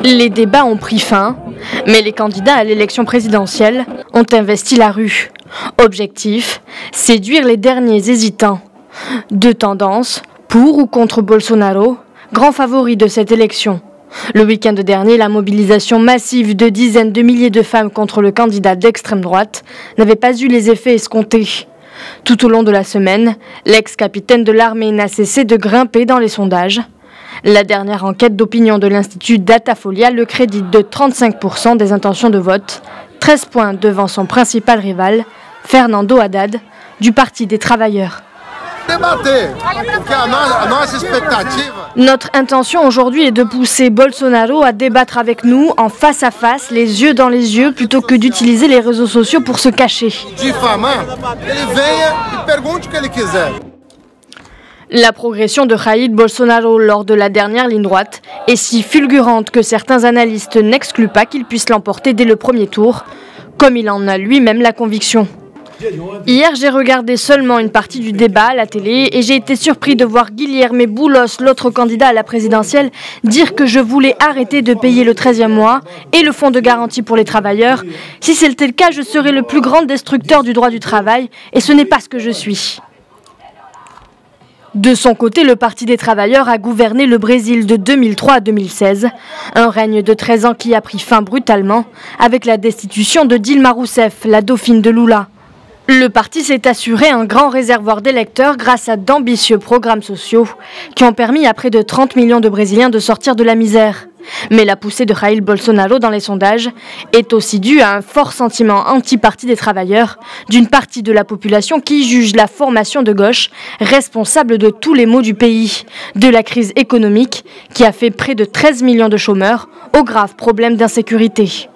Les débats ont pris fin, mais les candidats à l'élection présidentielle ont investi la rue. Objectif, séduire les derniers hésitants. Deux tendances, pour ou contre Bolsonaro, grand favori de cette élection. Le week-end dernier, la mobilisation massive de dizaines de milliers de femmes contre le candidat d'extrême droite n'avait pas eu les effets escomptés. Tout au long de la semaine, l'ex-capitaine de l'armée n'a cessé de grimper dans les sondages. La dernière enquête d'opinion de l'Institut Datafolia le crédite de 35% des intentions de vote, 13 points devant son principal rival, Fernando Haddad, du Parti des Travailleurs. Notre intention aujourd'hui est de pousser Bolsonaro à débattre avec nous en face à face, les yeux dans les yeux, plutôt que d'utiliser les réseaux sociaux pour se cacher. La progression de Jair Bolsonaro lors de la dernière ligne droite est si fulgurante que certains analystes n'excluent pas qu'il puisse l'emporter dès le premier tour, comme il en a lui-même la conviction. Hier, j'ai regardé seulement une partie du débat à la télé et j'ai été surpris de voir Guilherme Boulos, l'autre candidat à la présidentielle, dire que je voulais arrêter de payer le 13e mois et le fonds de garantie pour les travailleurs. Si c'était le cas, je serais le plus grand destructeur du droit du travail et ce n'est pas ce que je suis. De son côté, le Parti des Travailleurs a gouverné le Brésil de 2003 à 2016, un règne de 13 ans qui a pris fin brutalement avec la destitution de Dilma Rousseff, la dauphine de Lula. Le parti s'est assuré un grand réservoir d'électeurs grâce à d'ambitieux programmes sociaux qui ont permis à près de 30 millions de Brésiliens de sortir de la misère. Mais la poussée de Jair Bolsonaro dans les sondages est aussi due à un fort sentiment anti-parti des travailleurs d'une partie de la population qui juge la formation de gauche responsable de tous les maux du pays, de la crise économique qui a fait près de 13 millions de chômeurs, aux graves problèmes d'insécurité.